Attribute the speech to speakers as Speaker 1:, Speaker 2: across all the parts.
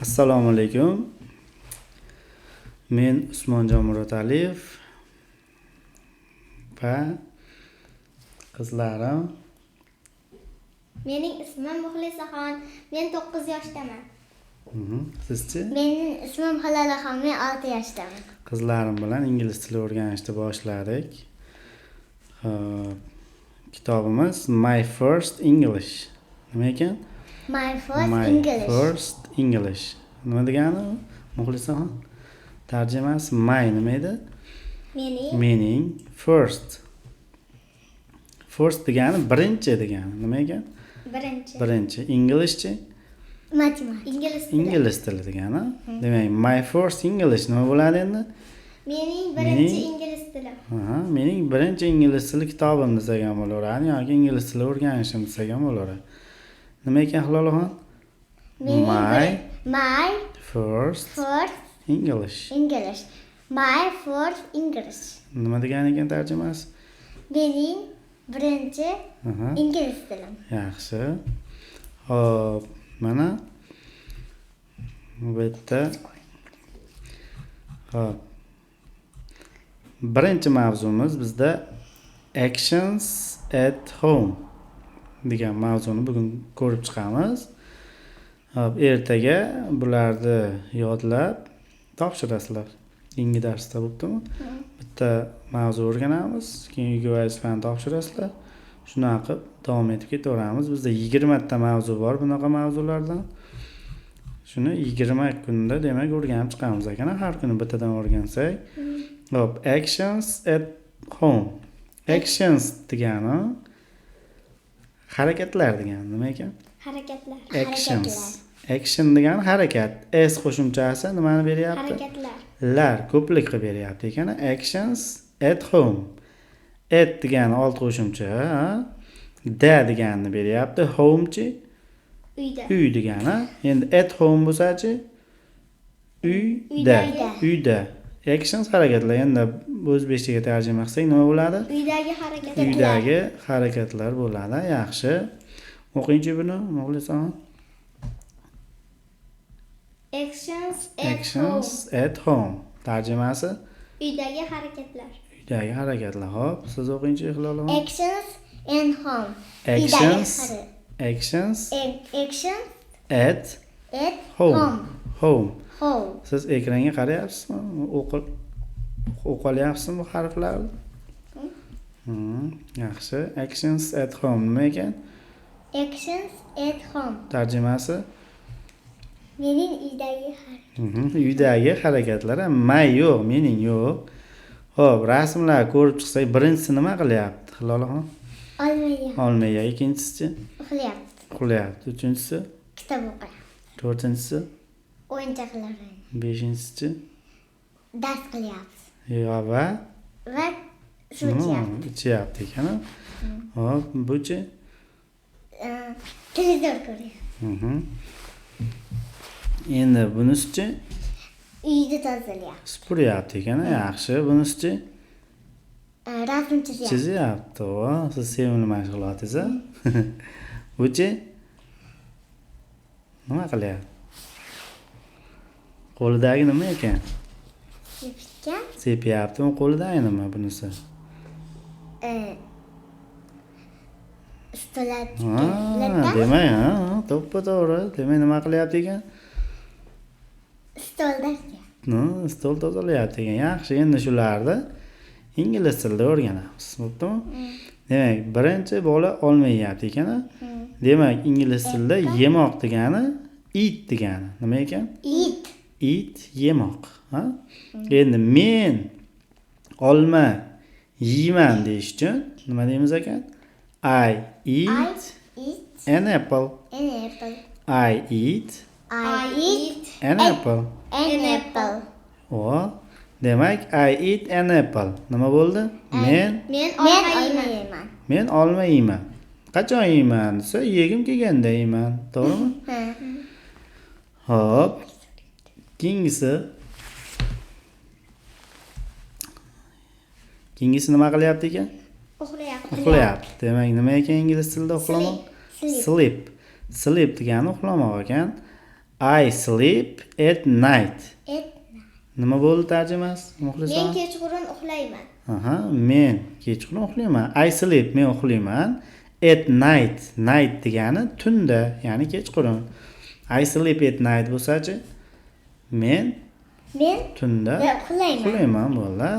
Speaker 1: Assalomu alaykum. Men Usmonjon Murataliyev va qizlarim.
Speaker 2: Mening ismim Muxlisaxon. Men 9 yoshdaman.
Speaker 1: Sizchi?
Speaker 2: Mening ismim Halolaxon. Men 6 yoshdaman.
Speaker 1: Qizlarim bilan ingliz tili o'rganishni boshladik. Kitobimiz My First English. Nima ekan?
Speaker 2: My first
Speaker 1: My
Speaker 2: English.
Speaker 1: First English. Nima degani? Muxlisaxon. Tarjimasi my nima edi? Mening first. First degani birinchi degani. Nima ekan? Birinchi. Englishchi?
Speaker 2: Matematik.
Speaker 1: Ingliz tili degani. Demak, my first English nima bo'ladi endi?
Speaker 2: Mening birinchi ingliz tilim.
Speaker 1: Mening birinchi ingliz tili kitobim desak ham bo'laveradi yoki ingliz tili o'rganishim desak ham bo'laveradi. Nima ekan Hilolaxon?
Speaker 2: My
Speaker 1: First English.
Speaker 2: My first English.
Speaker 1: Nima degani ekan tarjimasi?
Speaker 2: Mening birinchi ingliz tilim.
Speaker 1: Yaxshi. Hop, mana bu yerda hop. Birinchi mavzumiz bizda actions at home degan mavzuni bugun ko'rib chiqamiz. Hop, ertaga bularni yodlab topshirasizlar. Keyingi darsda bo'ptimi? Bitta mavzu o'rganamiz, keyin uyga vazifani topshirasizlar. Shunaqa qilib davom etib ketaveramiz. Bizda 20 ta mavzu bor bunaqa mavzulardan. Shuni 20 kunda demak o'rganib chiqamiz ekan. Har kuni bittadan o'rgansak. Hop, actions at home. Actions degani harakatlar degani nima ekan?
Speaker 2: Harakatlar.
Speaker 1: Action degani harakat. S qo'shimchasi nimani beryapti?
Speaker 2: Harakatlar.
Speaker 1: Lar ko'plik qilib beryapti ekan. Actions at home. At degani old qo'shimcha, da deganini beryapti. Home-chi?
Speaker 2: Uyda.
Speaker 1: Uy degani. Endi at home bo'lsa-chi? Uyda. Actions harakatlar. Endi o'zbekchaga tarjima qilsak nima bo'ladi? Uydagi harakatlar bo'ladi. Yaxshi. O'qingchi buni, Muxlisaxon. Actions at home. Tarjimasi?
Speaker 2: Uydagi harakatlar.
Speaker 1: Uydagi harakatlar. Hop, siz o'qingchi Hilolaxon.
Speaker 2: Actions at home.
Speaker 1: Actions at
Speaker 2: home.
Speaker 1: Siz ekranga qarayapsizmi? O'qolyapsizmi bu harflarni? Yaxshi. Actions at home nima ekan?
Speaker 2: Actions at home.
Speaker 1: Tarjimasi?
Speaker 2: Mening
Speaker 1: Uydagi harakatlar. My yo'q, mening yo'q. Xo'p, rasmlar ko'rib chiqsak, birinchisi nima qilyapti? Hilolaxon? Olmayapti. Ikkinchisi? Uxlayapti. Uchinchisi?
Speaker 2: Kitob o'qiyapti.
Speaker 1: To'rtinchisi?
Speaker 2: O'yinchoqlar.
Speaker 1: Beshinchisi?
Speaker 2: Dars qilyapti.
Speaker 1: Va
Speaker 2: suv
Speaker 1: ichyapti ekan. Hop, buchi?
Speaker 2: Televizor ko'ryapti.
Speaker 1: Endi bunisi-chi?
Speaker 2: Uyni tozalayapti.
Speaker 1: Supuryapti ekan. Yaxshi. Bunisi-chi?
Speaker 2: Rasm
Speaker 1: chizyapti. Siz sevimli mashg'ulotingiz. Buchi? Nima qilyapti? Qo'lidagi nima ekan? Sepyaptimi? Qo'lidagi nima bunisi? Demak, to'ppa-to'g'ri. Demak, nima qilyapti ekan? Stol tozalayapti ekan. Yaxshi, endi shularni ingliz tilida o'rganamiz. Bo'ptimi? Demak, birinchi bola olmayapti ekan. Demak, ingliz tilida yemoq degani eat degani. Nima ekan? Eat yemoq, Endi men olma yeyman deyish uchun nima deymiz ekan? I eat an apple. I eat an apple. Demak, I eat an apple. Nima bo'ldi? Men olma yeyman. Qachon yeyman desa, yegim kelganda yeyman. To'g'rimi? Hop. Keyingisi nima qilyapti ekan? Uxlayapti. Demak, nima ekan ingliz tilida uxlamoq? Sleep degani uxlamoq ekan. I sleep at night.
Speaker 2: Et.
Speaker 1: Nima bo'ldi tarjimasi?
Speaker 2: Men
Speaker 1: Muxlislar?
Speaker 2: kechqurun uxlayman.
Speaker 1: Aha, men kechqurun uxlayman. I sleep, men uxlayman. At night. Night degani tunda, ya'ni kechqurun. I sleep at night bo'lsa-chi? Men
Speaker 2: Men
Speaker 1: tunda
Speaker 2: uxlayman.
Speaker 1: uxlayman bo'ldi.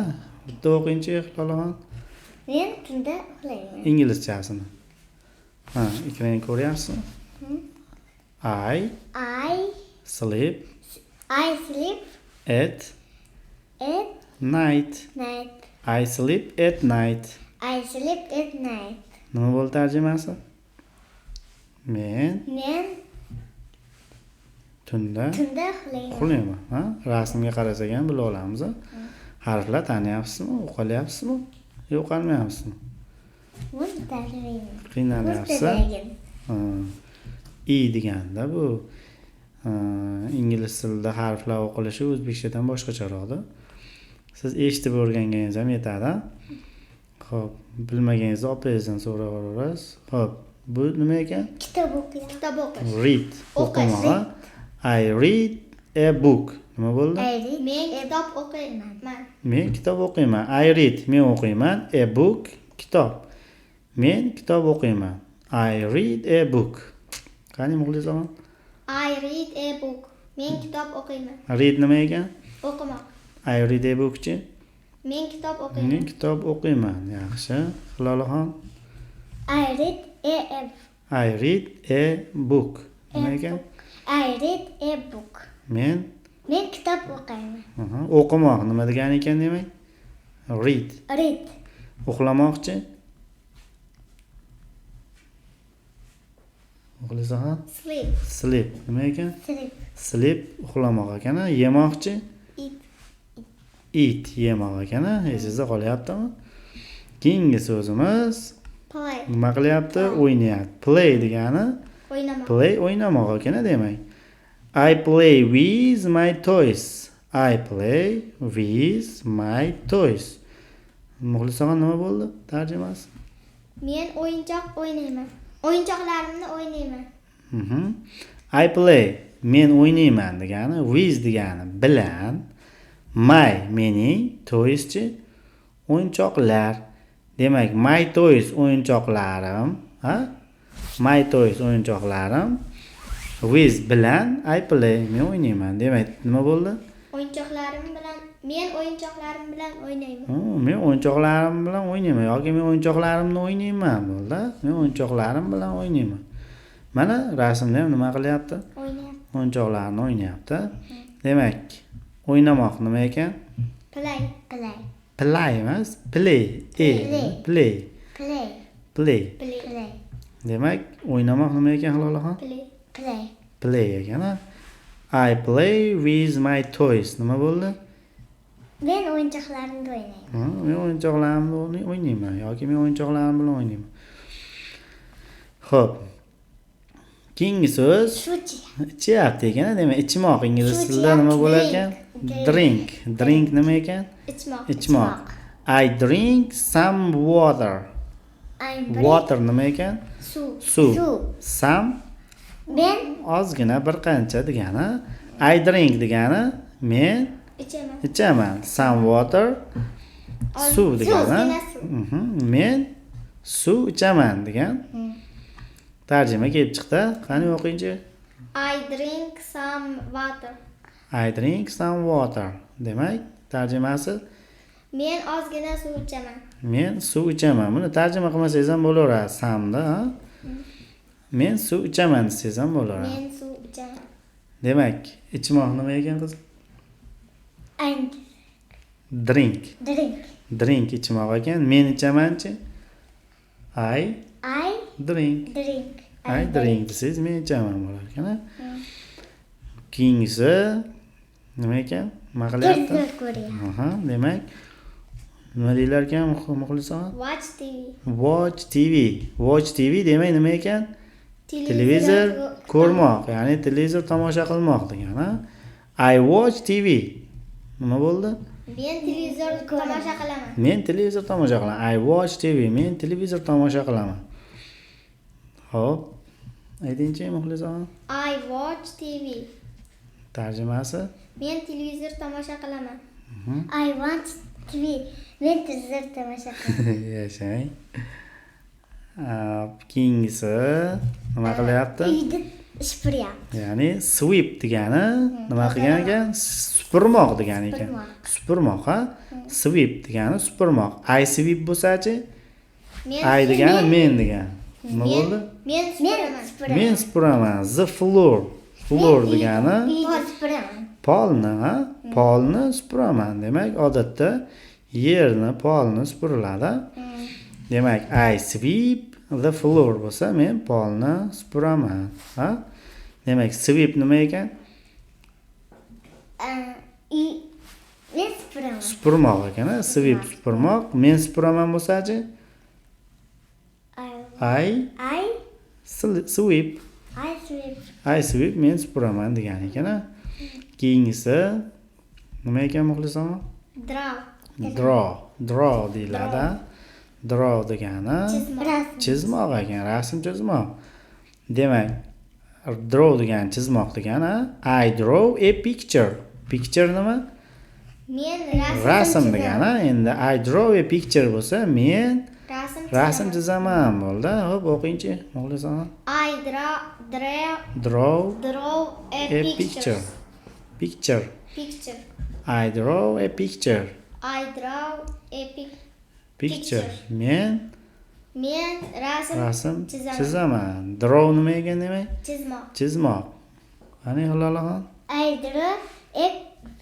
Speaker 1: Bitta o'qingchi Hilolaxon.
Speaker 2: Men tunda uxlayman.
Speaker 1: Inglizchasini. Ha, ekranni ko'ryapsizmi? I sleep
Speaker 2: I sleep
Speaker 1: at
Speaker 2: at
Speaker 1: night.
Speaker 2: night.
Speaker 1: I sleep at night.
Speaker 2: I sleep at night.
Speaker 1: Nima bo'ldi tarjimasi? Men
Speaker 2: Men
Speaker 1: tunda
Speaker 2: tunda uxlayman.
Speaker 1: uxlayman. Ha? Rasmga qarasak ham bila olamiz. Harflar taniyapsizmi? O'qilyapsizmi? Yo'q, o'qolmayapsizmi?
Speaker 2: Buni taniyman.
Speaker 1: Qiynalaryapsiz. Ha. I deganda bu ingliz tilida harflar o'qilishi o'zbekchadan boshqacharoqda. Siz eshitib o'rganganingiz ham yetadi. Xo'p, bilmaganingizni opangizdan so'rab olasiz. Xo'p, bu nima ekan?
Speaker 2: Kitob o'qiyman. Kitob o'qish.
Speaker 1: Read. O'qimoq. I read a book. Nima bo'ldi?
Speaker 2: Men kitob o'qiyman.
Speaker 1: Men kitob o'qiyman. I read. Men o'qiyman. A book. Kitob. Men kitob o'qiyman. I read a book. Qani muxlislar?
Speaker 2: I read a book. Men kitob o'qiyman.
Speaker 1: Read nima ekan?
Speaker 2: O'qimoq.
Speaker 1: I read a book-chi?
Speaker 2: Men kitob
Speaker 1: Men
Speaker 2: o'qiyman.
Speaker 1: kitob o'qiyman. Yaxshi. Hilolaxon.
Speaker 2: I read a
Speaker 1: I read a book. Nima ekan?
Speaker 2: I read a book.
Speaker 1: Men
Speaker 2: kitob o'qiyman.
Speaker 1: o'qimoq nima degani ekan demak? Read.
Speaker 2: Read.
Speaker 1: Uxlamoqchi? Muxlislar?
Speaker 2: Sleep.
Speaker 1: Sleep. Nima ekan?
Speaker 2: Sleep.
Speaker 1: Sleep uxlamoq ekan. Yemoqchi?
Speaker 2: Eat.
Speaker 1: Eat yemoq ekan. Esingizda qolyaptimi? Keyingi so'zimiz
Speaker 2: Play.
Speaker 1: nima qilyapti? O'ynayapti. Play degani
Speaker 2: O'ynamoq.
Speaker 1: play o'ynamoq ekan demak. I play with my toys. I play with my toys. Muxlislar nima bo'ldi? Tarjimasi.
Speaker 2: Men o'yinchoq o'ynayman. O'yinchoqlarimni o'ynayman.
Speaker 1: I play men o'ynayman degani with degani bilan my mening toyschi o'yinchoqlar. Demak, my toys o'yinchoqlarim, ha? My toys o'yinchoqlarim with bilan I play men o'ynayman. Demak, nima bo'ldi?
Speaker 2: Men o'yinchoqlarim bilan o'ynayman.
Speaker 1: Men o'yinchoqlarim bilan o'ynayman yoki men o'yinchoqlarimni o'ynayman bo'ldi. Men o'yinchoqlarim bilan o'ynayman. Mana rasmda ham nima qilyapti?
Speaker 2: O'ynayapti.
Speaker 1: O'yinchoqlarni o'ynayapti. Demak, o'ynamoq nima ekan?
Speaker 2: Play.
Speaker 1: Play emas, play. Play. Demak, o'ynamoq nima ekan Hilolaxon? Play ekan. I play with my toys. Nima bo'ldi?
Speaker 2: Men o'yinchoqlarimni o'ynayman.
Speaker 1: Men o'yinchoqlarimni o'ynayman yoki men o'yinchoqlarim bilan o'ynayman. Xo'p. Keyingi so'z ichyapti ekan, demak ichmoq ingliz tilida nima bo'lar ekan? Drink. Drink nima ekan? Ichmoq. I drink some water. Water nima ekan? Suv. Some
Speaker 2: Men
Speaker 1: ozgina bir qancha degani. I drink degani men ichaman. Some water. Suv degani. Men suv ichaman degan. Tarjima kelib chiqdi. Qani o'qingchi?
Speaker 2: I drink some water.
Speaker 1: I drink some water. Demak, tarjimasi
Speaker 2: Men ozgina suv ichaman.
Speaker 1: men suv ichaman. Buni tarjima qilmasangiz ham bo'laveradi, samda, ha? Men suv ichaman desangiz ham bo'laveradi.
Speaker 2: Men suv ichaman.
Speaker 1: Demak, ichmoq nima ekan qiz?
Speaker 2: And
Speaker 1: Drink.
Speaker 2: drink.
Speaker 1: Ichmoq ekan. Men ichamanchi? I drink. I drink desangiz men ichaman bo'lar ekan. Keyingisi nima ekan? Nima qilyapti? Aha, demak nima deylar ekan muxlislar?
Speaker 2: Watch TV.
Speaker 1: Watch TV demak nima ekan? Televizor ko'rmoq, ya'ni televizor tomosha qilmoq degani. I watch TV. Nima bo'ldi?
Speaker 2: Men televizor tomosha qilaman.
Speaker 1: Men televizor tomosha qilaman. I watch TV. Men televizor tomosha qilaman. Xo'p. Aytingchi muxlislar?
Speaker 2: I watch TV.
Speaker 1: Tarjimasi?
Speaker 2: Men televizor tomosha qilaman.
Speaker 3: I want TV. Men televizor tomosha qilaman.
Speaker 1: Yashang. Keyingisi nima qilyapti?
Speaker 3: Uyda supuryapti.
Speaker 1: Ya'ni sweep degani nima qilgan ekan? Supurmoq degani ekan. Supurmoq, ha? Sweep degani supurmoq. I sweep bo'lsa-chi? I degani men degani. Nima bo'ldi?
Speaker 2: Men supuraman.
Speaker 1: Men supuraman. The floor. Floor degani
Speaker 3: Uyda supuraman.
Speaker 1: polni, ha? Polni supuraman. Demak, odatda yerni, polni supuriladi. Demak, I sweep the floor bo'lsa, men polni supuraman, ha? Demak, sweep nima ekan?
Speaker 3: Men supuraman.
Speaker 1: Supurmoq ekan, ha? Sweep supurmoq. Men supuraman bo'lsa-chi? I sweep. I sweep men supuraman degan ekan, ha? Keyingisi nima ekan muxlisonim? Draw deyiladi. Draw degani chizmoq ekan, rasm chizmoq. Demak, draw degani chizmoq degani, I draw a picture. Picture nima?
Speaker 2: Men
Speaker 1: Rasm degani. Endi I draw a picture bo'lsa, men rasm chizaman bo'ldi. Xo'p, o'qingchi, muxlisonim.
Speaker 2: I
Speaker 1: Draw
Speaker 2: draw a
Speaker 1: a picture. Picture. I draw a picture.
Speaker 2: I draw a
Speaker 1: Picture. Men rasm
Speaker 2: chizaman.
Speaker 1: chizaman. Draw nima ekan demak?
Speaker 2: Chizmoq.
Speaker 1: Chizmoq. Qani Hilolaxon?
Speaker 3: I draw a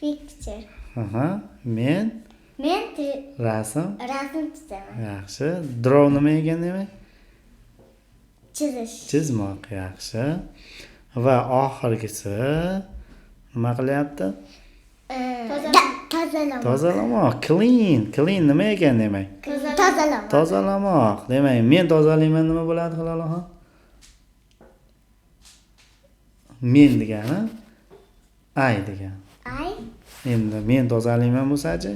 Speaker 3: picture.
Speaker 1: Aha, men
Speaker 3: Men
Speaker 1: rasm.
Speaker 3: rasm chizaman.
Speaker 1: Yaxshi. Draw nima ekan demak?
Speaker 3: Chizish.
Speaker 1: Chizmoq, yaxshi. Va oxirgisi nima qilyapti?
Speaker 3: Tozalamoq.
Speaker 1: Tozalamoq. Clean nima ekan demak?
Speaker 3: Tozalamoq.
Speaker 1: Tozalamoq. Demak, men tozalayman nima bo'ladi Hilolaxon? Men degani I degani. Endi men tozalayman bo'lsa-chi?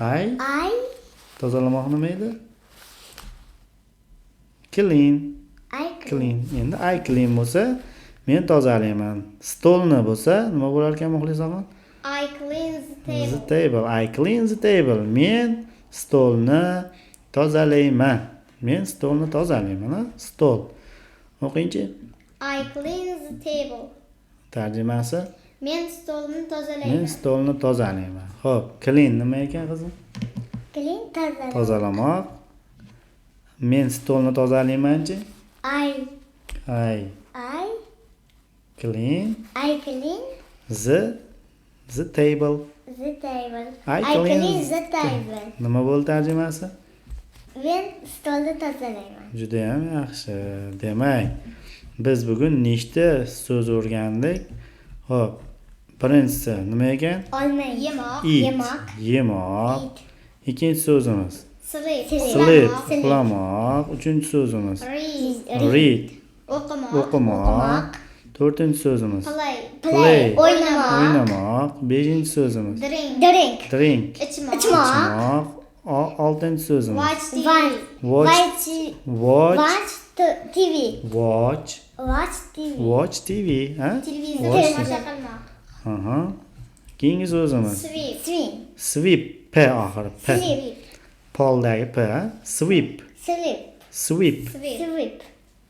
Speaker 1: I tozalamoq nima edi? Clean. Endi I clean bo'lsa, men tozalayman. Stolni bo'lsa, nima bo'lar ekan muxlisonim?
Speaker 2: I clean the
Speaker 1: The table. I clean the table. Men stolni tozalayman. Men stolni tozalayman, ha? Stol. O'qingchi.
Speaker 2: I clean the table.
Speaker 1: Tarjimasi?
Speaker 2: Men stolni
Speaker 1: Men
Speaker 2: tozalayman.
Speaker 1: stolni tozalayman. Xo'p, clean nima ekan qizim?
Speaker 3: Tozalamoq.
Speaker 1: Tozalamoq. Men stolni tozalayman-chi?
Speaker 3: I
Speaker 1: Clean
Speaker 3: clean
Speaker 1: the table.
Speaker 3: the table.
Speaker 1: I
Speaker 3: I
Speaker 1: clean
Speaker 3: clean the table.
Speaker 1: Nima bo'ldi tarjimasi?
Speaker 3: Men stolni tozalayman.
Speaker 1: Juda ham yaxshi. Demak, biz bugun nechta so'z o'rgandik? Xo'p, birinchisi nima ekan?
Speaker 3: Olma
Speaker 2: Yemoq.
Speaker 1: Yemoq. Ikkinchi so'zimiz
Speaker 2: Sleep.
Speaker 1: sleep, uxlamoq. Uchinchi so'zimiz read, o'qimoq. To'rtinchi so'zimiz
Speaker 2: Play.
Speaker 1: o'ynamoq. Beshinchi so'zimiz
Speaker 2: Drink.
Speaker 1: drink,
Speaker 2: Ichmoq.
Speaker 1: ichmoq. Oltinchi so'zimiz
Speaker 2: Watch TV.
Speaker 1: watch
Speaker 3: TV.
Speaker 1: watch TV, ha?
Speaker 2: Televizor
Speaker 1: Watch
Speaker 2: tomosha
Speaker 1: TV.
Speaker 2: qilmoq.
Speaker 1: Aha. Keyingi so'zimiz
Speaker 2: Sweep.
Speaker 1: sweep, p oxiri, p. Poldagi p, ha?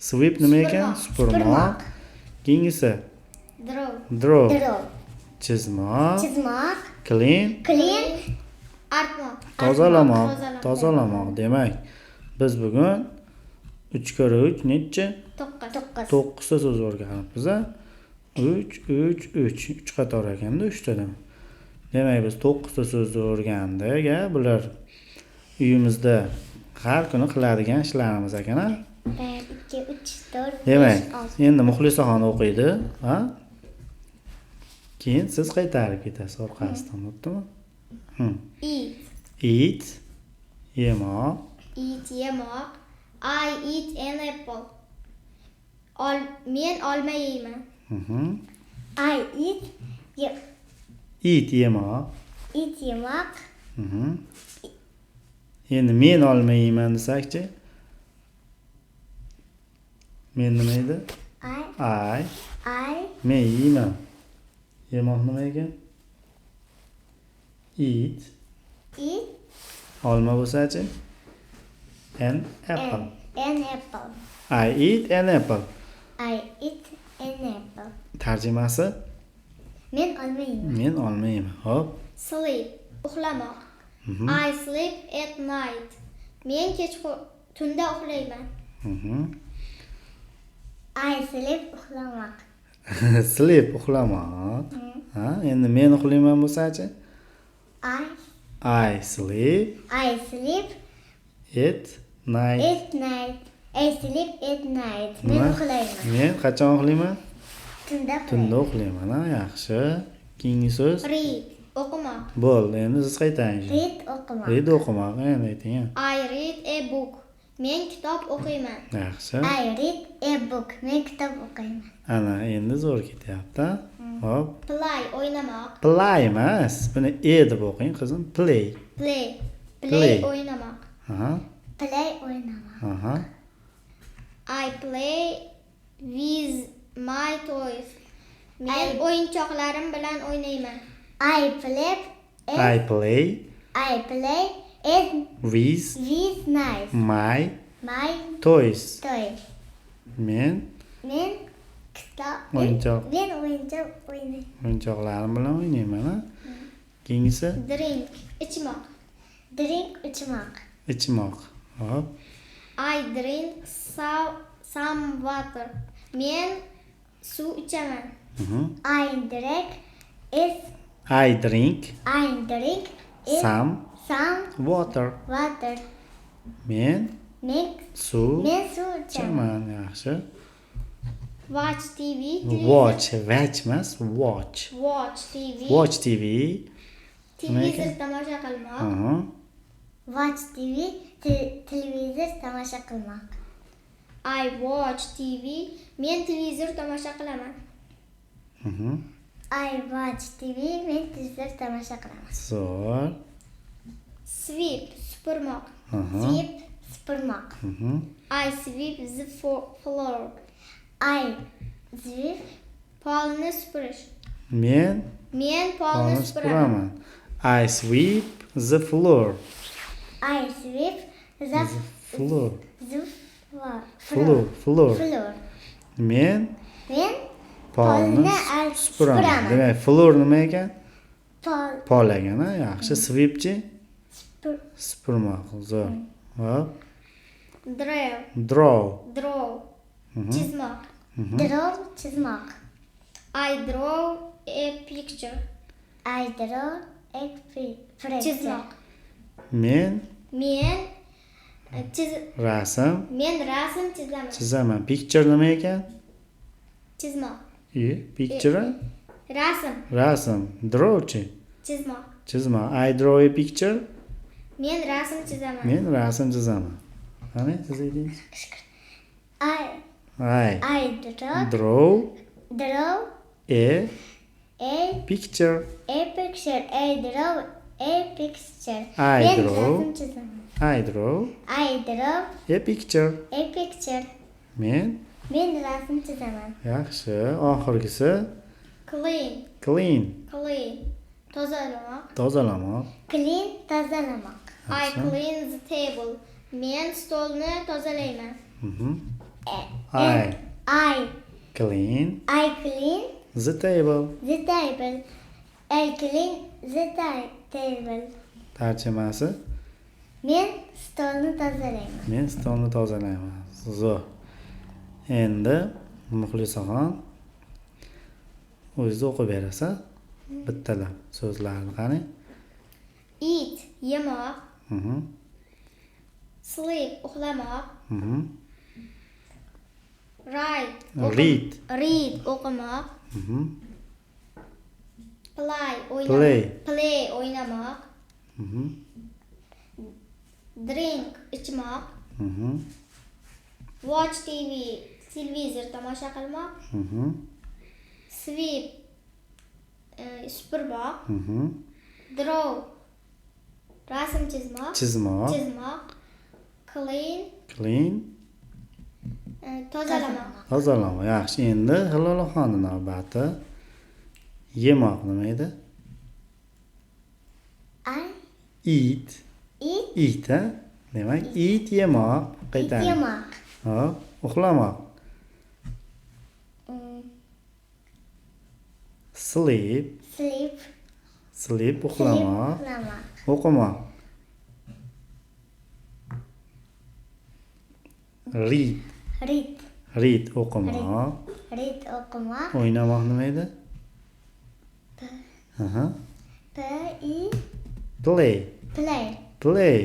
Speaker 1: Sweep nima ekan? Supurmoq. Keyingisi
Speaker 2: Draw.
Speaker 1: draw, chizmoq.
Speaker 3: Chizmoq.
Speaker 1: Clean,
Speaker 2: Artmoq.
Speaker 1: tozalamoq. Demak, biz bugun 3 × 3 necha?
Speaker 2: 9.
Speaker 1: 9 ta so'z o'rganibmiz, ha? 3 qator ekanda 3 tadan. Demak, biz 9 ta so'zni o'rgandik, ha? Bular uyimizda har kuni qiladigan ishlarimiz ekan, ha?
Speaker 3: 1, 2, 3, 4,
Speaker 1: Demak,
Speaker 3: 5, 6.
Speaker 1: endi Muxlisaxon o'qiydi, ha? Keyin siz qaytarib ketasiz orqasidan, bo'ptimi? Eat, yemoq.
Speaker 2: Yemoq. I eat an apple. Men olma yeyman.
Speaker 3: I eat
Speaker 1: Yemoq.
Speaker 3: yemoq.
Speaker 1: Endi men olma yeyman desakchi? Men nima edi?
Speaker 3: I
Speaker 1: Men yeyman. Yemoq nima ekan? Eat.
Speaker 3: Eat
Speaker 1: Olma bo'lsa-chi? An apple.
Speaker 3: an apple.
Speaker 1: I eat an apple.
Speaker 3: I eat an apple.
Speaker 1: Tarjimasi?
Speaker 3: Men olma yeyman.
Speaker 1: Men olma yeyman. Hop.
Speaker 2: Sleep. Uxlamoq. I sleep at night. Men tunda uxlayman.
Speaker 3: I sleep uxlamoq.
Speaker 1: Sleep uxlamoq. Ha, endi men uxlayman bo'lsa-chi? I sleep
Speaker 3: I sleep
Speaker 1: at night.
Speaker 3: at night. I sleep at night. Men
Speaker 1: Nima?
Speaker 3: uxlayman.
Speaker 1: Men qachon uxlayman?
Speaker 3: Tunda
Speaker 1: Tunda uxlayman. Ha, yaxshi. Keyingi so'z.
Speaker 2: Read. O'qimoq.
Speaker 1: Bo'ldi, endi siz qaytang.
Speaker 3: read o'qimoq.
Speaker 1: Read o'qimoq, endi ayting.
Speaker 2: I read a book. Men kitob o'qiyman.
Speaker 1: Yaxshi.
Speaker 3: I read a book. Men kitob o'qiyman.
Speaker 1: Ana, endi zo'r ketyapti. Hop.
Speaker 2: Play. O'ynamoq.
Speaker 1: Play emas. Buni e deb o'qing, qizim. Play.
Speaker 2: Play.
Speaker 1: Play.
Speaker 2: Play. O'ynamoq.
Speaker 1: Aha.
Speaker 3: Play o'ynamoq.
Speaker 1: Aha.
Speaker 2: I play with my toys. Men o'yinchoqlarim bilan o'ynayman.
Speaker 3: I play
Speaker 1: I play
Speaker 3: as
Speaker 1: with
Speaker 3: with nice.
Speaker 1: my
Speaker 3: My
Speaker 1: toys.
Speaker 3: toy.
Speaker 1: Men
Speaker 3: Men kitob.
Speaker 1: O'yinchoq.
Speaker 3: Men o'yinchoq o'ynayman.
Speaker 1: o'yinchoqlarim bilan o'ynayman, ha. Keyingisi
Speaker 2: Drink. Ichmoq.
Speaker 3: Drink ichmoq.
Speaker 1: ichmoq. Hop.
Speaker 2: I drink some water. Men suv ichaman.
Speaker 3: I drink is
Speaker 1: I drink some
Speaker 3: some
Speaker 1: water.
Speaker 3: water.
Speaker 1: Men
Speaker 3: Men
Speaker 1: suv
Speaker 3: suv ichaman.
Speaker 1: ichaman. Yaxshi.
Speaker 2: Watch TV.
Speaker 1: Watch emas, watch.
Speaker 2: Watch TV.
Speaker 1: Watch TV.
Speaker 2: Televizor tomosha qilmoq.
Speaker 1: Aha.
Speaker 3: Watch TV. Televizor tomosha qilmoq.
Speaker 2: I watch TV. Men televizor tomosha qilaman.
Speaker 3: I watch TV. Men televizor tomosha qilaman.
Speaker 1: Zo'r.
Speaker 2: Sweep. Supurmoq.
Speaker 1: Aha.
Speaker 3: Sweep supurmoq.
Speaker 2: I sweep the floor.
Speaker 3: I sweep
Speaker 2: Polni supurish.
Speaker 1: Men
Speaker 2: Men polni
Speaker 1: polni
Speaker 2: supuraman.
Speaker 1: supuraman. I sweep the floor.
Speaker 3: I sweep the
Speaker 1: Floor.
Speaker 3: floor.
Speaker 1: Floor. Men
Speaker 3: Men
Speaker 1: polni
Speaker 3: polni
Speaker 1: supuraman.
Speaker 3: supuraman.
Speaker 1: Demak, floor nima ekan?
Speaker 3: Pol
Speaker 1: Pol ekan, ha? Yaxshi. Sweepchi?
Speaker 3: supur.
Speaker 1: Supurmoq. Zo'r. Hop.
Speaker 2: Draw.
Speaker 1: Draw.
Speaker 2: Chizmoq.
Speaker 3: Draw chizmoq.
Speaker 2: I draw a picture.
Speaker 3: I draw a picture.
Speaker 2: Chizmoq.
Speaker 1: Men
Speaker 2: Men
Speaker 1: rasm
Speaker 2: rasm chizaman.
Speaker 1: chizaman. Picture nima ekan?
Speaker 2: Chizmoq.
Speaker 1: Picture?
Speaker 2: Rasm.
Speaker 1: Drawchi.
Speaker 2: Chizmoq.
Speaker 1: Chizmoq. I draw a picture.
Speaker 2: Men rasm chizaman.
Speaker 1: Men rasm chizaman. Qani, siz aytingiz.
Speaker 3: I
Speaker 1: Draw
Speaker 3: draw
Speaker 1: a
Speaker 3: a
Speaker 1: picture.
Speaker 3: picture. I draw a picture.
Speaker 1: I
Speaker 3: Men
Speaker 1: draw.
Speaker 3: rasm chizaman.
Speaker 1: I draw
Speaker 3: I draw
Speaker 1: a picture.
Speaker 3: a picture.
Speaker 1: Men
Speaker 3: rasm chizaman.
Speaker 1: yaxshi. Oxirgisi
Speaker 2: Clean.
Speaker 1: clean.
Speaker 2: Tozalamoq.
Speaker 1: Tozalamoq.
Speaker 3: Clean tozalamoq.
Speaker 2: I clean the table. Men stolni tozalayman.
Speaker 1: I clean
Speaker 3: I clean
Speaker 1: the table.
Speaker 3: the table. I clean the table.
Speaker 1: Tarjimasi?
Speaker 3: Men stolni tozalayman.
Speaker 1: Men stolni tozalayman. Zo'r. Endi Muxlisaxon o'zingiz o'qib berasiz. Bittalab so'zlarni qani?
Speaker 2: Eat. Yemoq. Sleep. Uxlamoq. Read. O'qimoq. Play. O'ynamoq. Drink. Ichmoq. Watch TV. Televizor tomosha qilmoq. Sweep. Supurmoq. Draw. Rasm chizmoq. Clean. Tozalamoq.
Speaker 1: Tozalamoq. Yaxshi. Endi Hilolaxonning navbati. Yemoq nima edi?
Speaker 3: Ay.
Speaker 1: Eat.
Speaker 3: It.
Speaker 1: Eat, ha? Demak, eat yemoq.
Speaker 3: It
Speaker 1: Qaytaring.
Speaker 3: yemoq.
Speaker 1: Hop, uxlamoq. Sleep.
Speaker 3: Sleep.
Speaker 1: Sleep uxlamoq.
Speaker 3: Uxlamoq.
Speaker 1: O'qimoq. Read.
Speaker 3: Read.
Speaker 1: Read o'qimoq.
Speaker 3: Read o'qimoq.
Speaker 1: O'ynamoq nima edi? Aha.
Speaker 3: P-I.
Speaker 1: Play.
Speaker 3: Play.
Speaker 1: Play.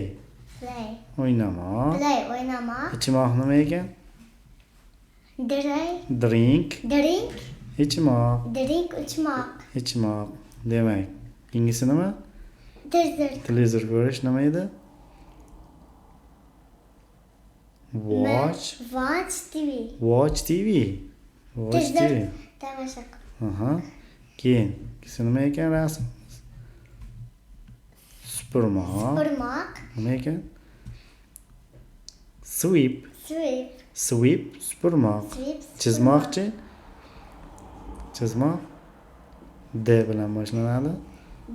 Speaker 3: Play.
Speaker 1: O'ynamoq.
Speaker 3: Play o'ynamoq.
Speaker 1: Ichmoq nima ekan?
Speaker 3: Drink.
Speaker 1: Drink.
Speaker 3: Drink.
Speaker 1: Ichmoq.
Speaker 3: Drink ichmoq.
Speaker 1: Ichmoq. Demak, keyingisi nima?
Speaker 3: Dessert.
Speaker 1: Televizor ko'rish nima edi? Watch.
Speaker 3: Watch TV.
Speaker 1: Watch TV. Watch TV.
Speaker 3: Dessert. Tomosha qil.
Speaker 1: Aha. Keyin, ikisi nima ekan rasm? Supurmoq.
Speaker 3: Urmoq.
Speaker 1: Nima ekan? Sweep.
Speaker 3: Sweep.
Speaker 1: Sweep, supurmoq.
Speaker 3: Sweep.
Speaker 1: Chizmoqchi? Chizmoq. D bilan boshlanadi.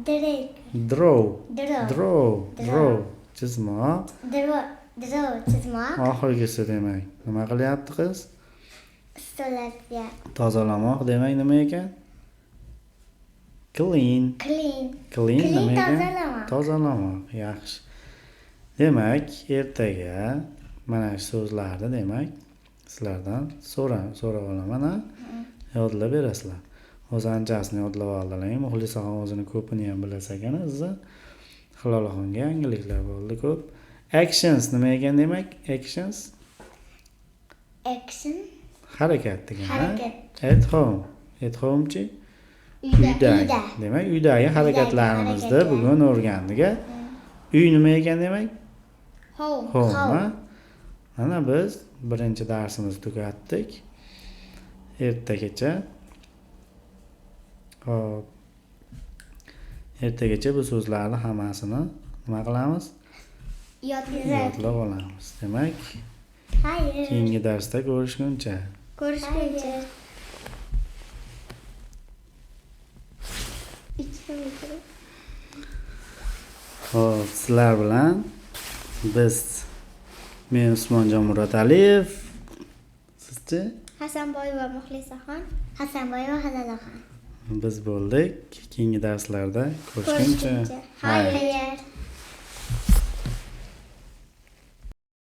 Speaker 3: Drink.
Speaker 1: Draw.
Speaker 3: Draw.
Speaker 1: Draw. Draw. Chizmoq.
Speaker 3: Draw. Draw. Chizmoq.
Speaker 1: Oxirgisi demak, nima qilyapti qiz?
Speaker 3: Stolga.
Speaker 1: Tozalamoq demak nima ekan? Clean.
Speaker 3: Clean.
Speaker 1: Clean nima ekan?
Speaker 3: Tozalamoq.
Speaker 1: Tozalamoq. Yaxshi. Demak, ertaga mana shu so'zlarni demak sizlardan so'rab olaman, ha? Yodlab berasizlar. O'zi anchasini yodlab oldilar. Muxlisaxon o'zini ko'pini ham bilas ekan, o'zi. Hilolaxonga yangiliklar bo'ldi ko'p. Actions nima ekan demak? Actions
Speaker 3: Action.
Speaker 1: harakat degan.
Speaker 3: Harakat.
Speaker 1: At home. At home-chi?
Speaker 3: Uyda.
Speaker 1: Demak, uydagi harakatlarimizni
Speaker 3: harakatlar.
Speaker 1: bugun o'rgandik. Uy nima ekan demak?
Speaker 2: Home.
Speaker 1: Home.
Speaker 3: Home.
Speaker 1: Ha? Mana biz birinchi darsimizni tugatdik. Ertagacha. Hop. Ertagacha bu so'zlarni hammasini nima qilamiz? Yodlab olamiz. Demak,
Speaker 3: Hayır.
Speaker 1: keyingi darsda ko'rishguncha.
Speaker 2: Ko'rishguncha.
Speaker 3: Hayır.
Speaker 1: Hop, sizlar bilan biz men Usmonjon Murodaliyev, sizchi?
Speaker 2: Hasanboy va Muxlisaxon.
Speaker 3: Hasanboy va Hilolaxon.
Speaker 1: Biz bo'ldik. Keyingi darslarda ko'rishguncha.
Speaker 2: Ko'rishguncha. Hayır.
Speaker 3: Hayır.